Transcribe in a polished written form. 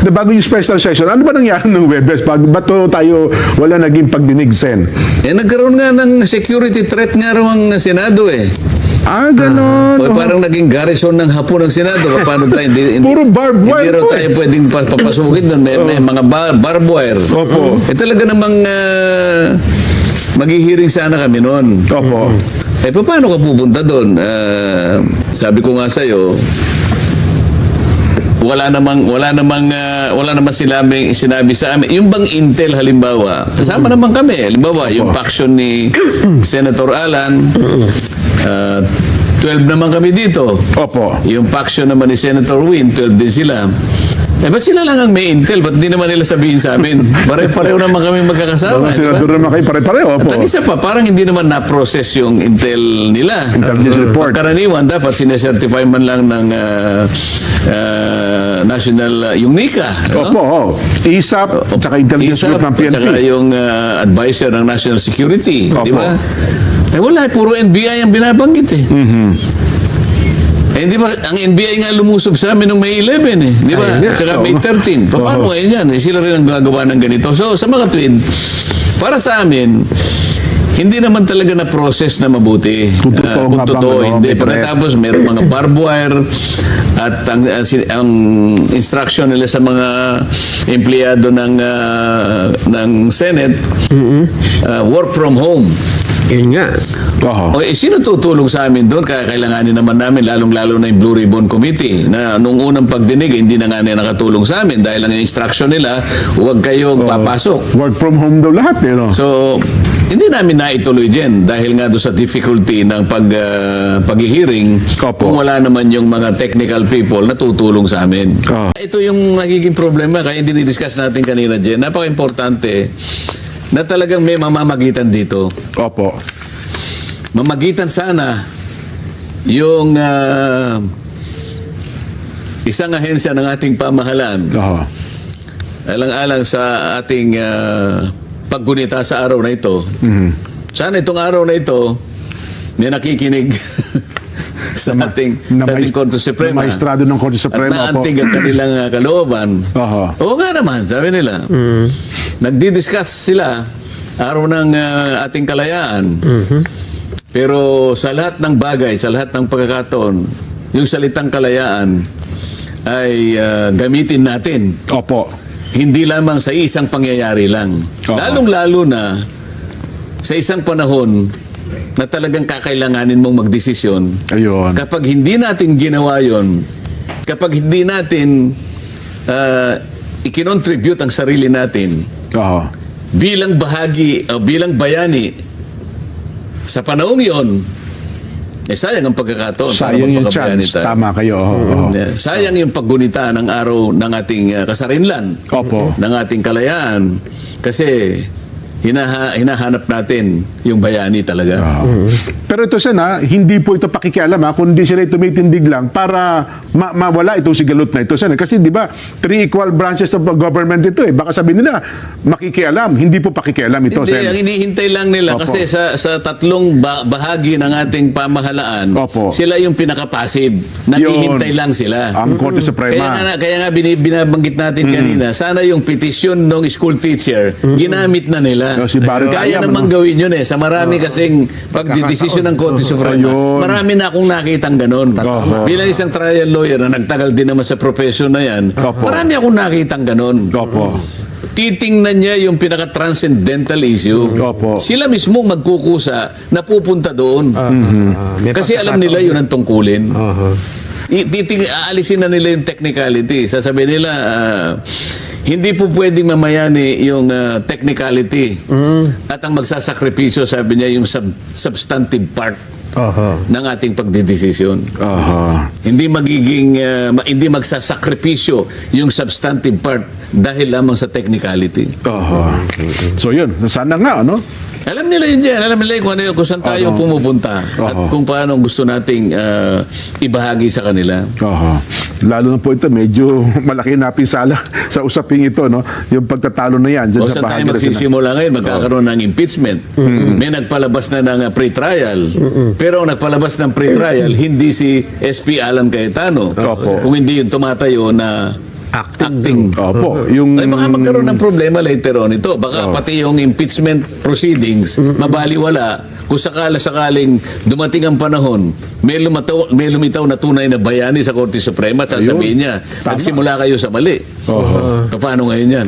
na bago yung special session, ano ba nangyari ng Webes? Ba't tayo wala naging pagdinig, Sen? Nagkaroon nga ng security threat nga raw ang Senado eh. Ganon. O, parang naging garrison ng Hapon ng Senado. Paano tayo? Puro barbed wire Hindi raw po tayo pwedeng papasukin doon. May mga barbed wire. Opo. Talaga namang maghihiring sana kami noon. Opo. Paano ka pupunta doon? Sabi ko nga sa'yo, wala namang sinabi sa amin. Yung bang intel halimbawa, kasama naman kami. Halimbawa, yung faction ni Senator Alan, 12 naman kami dito. Opo. Yung faction naman ni Senator Win, 12 din sila. Ba't sila lang ang may intel? Ba't di naman nila sabihin sa amin? Pare-pareho naman kami magkakasama. Mga senador naman kayo, pare-pareho. At ang isa pa, parang hindi naman na-process yung intel nila. Intelligence report. Karaniwan, dapat sinesertify man lang ng national, yung NICA. Opo. ISAP, tsaka intelligence group ng PNP. At saka yung advisor ng national security. Opo. Di ba? Wala, puro NBI ang binabanggit eh. Di ba, ang NBI nga lumusob sa amin nung May 11 eh. Di ba? At saka May 13. Paano ngayon yan? Sila rin ang gagawa ng ganito. So, sa mga twin, para sa amin, hindi naman talaga na process na mabuti. Kung totoo, hindi. Pagkatapos, mayroong mga barbed wire at ang instruction nila sa mga empleyado ng Senate, work from home. Yun nga. Sino tutulong sa amin doon? Kaya kailanganin naman namin, lalong-lalo na yung Blue Ribbon Committee, na nung unang pagdinig, hindi na nga nila nakatulong sa amin dahil ang instruction nila, huwag kayong papasok. Work from home daw lahat. So, hindi namin naituloy dyan dahil nga doon sa difficulty ng pag-hearing kung wala naman yung mga technical people na tutulong sa amin. Ito yung nagiging problema, kaya dinidiscuss natin kanina dyan. Napaka-importante na talagang may mamamagitan dito. Opo. Mamagitan sana yung isang ahensya ng ating pamahalaan. Alang-alang sa ating paggunita sa araw na ito. Sana itong araw na ito may nakikinig sa ating Korte Suprema. Maestrado ng Korte Suprema. At naantig ang kanilang kalooban. Oo nga naman, sabi nila. Nagdi-discuss sila araw ng ating kalayaan. Pero sa lahat ng bagay, sa lahat ng pagkakataon, yung salitang kalayaan ay gamitin natin. Opo. Hindi lamang sa isang pangyayari lang. Lalong-lalo na sa isang panahon na talagang kakailanganin mong magdesisyon. Ayun. Kapag hindi natin ginawa yon, kapag hindi natin ikinontribute ang sarili natin bilang bahagi o bilang bayani sa panahong yon, sayang ang pagkakataon para magpakabayani tayo. Tama kayo. Sayang yung paggunita ng araw ng ating kasarinlan, ng ating kalayaan, kasi hinahanap natin yung bayani talaga. Pero ito sana, hindi po ito pakikialam kundi sila tumitindig lang para mawala itong sigalot na ito sana. Kasi di ba, 3 equal branches of government ito Baka sabihin nila, makikialam. Hindi po pakikialam ito. Hindi, ang hinihintay lang nila kasi sa tatlong bahagi ng ating pamahalaan, sila yung pinaka-passive. Naghihintay lang sila. Ang Korte Suprema. Kaya nga binabanggit natin kanina, sana yung petisyon ng school teacher, ginamit na nila. Kaya namang gawin yun Sa marami kasing pagdidesisyon ng Korte Suprema, marami na akong nakitang ganun. Bilang isang trial lawyer na nagtagal din naman sa profession na yan, marami akong nakitang ganun. Titingnan niya yung pinaka-transcendental issue. Sila mismo magkukusa na pupunta doon. Kasi alam nila yun ang tungkulin. Aalisin na nila yung technicality. Sasabihin nila, hindi po pwedeng mamayani yung technicality at ang magsasakripisyo, sabi niya, yung substantive part ng ating pagdidesisyon. Hindi magiging hindi magsasakripisyo yung substantive part dahil lamang sa technicality. So yun, sana nga Alam nila yun dyan. Alam nila kung saan tayo pumupunta at kung paano gusto nating ibahagi sa kanila. Lalo na po ito, medyo malaki na pinsala sa usaping ito, yung pagtatalo na yan. O saan tayo magsisimula ngayon, magkakaroon ng impeachment. May nagpalabas na ng pre-trial. Pero ang nagpalabas ng pre-trial, hindi si SP Alan Cayetano. Kung hindi yung tumatayo na acting. Opo, yung Ay, baka magkaroon ng problema later on ito. Baka pati yung impeachment proceedings, mabaliwala kung sakaling dumating ang panahon, may lumitaw na tunay na bayani sa Korte Suprema at sasabihin niya, nagsimula kayo sa mali. Paano ngayon yan?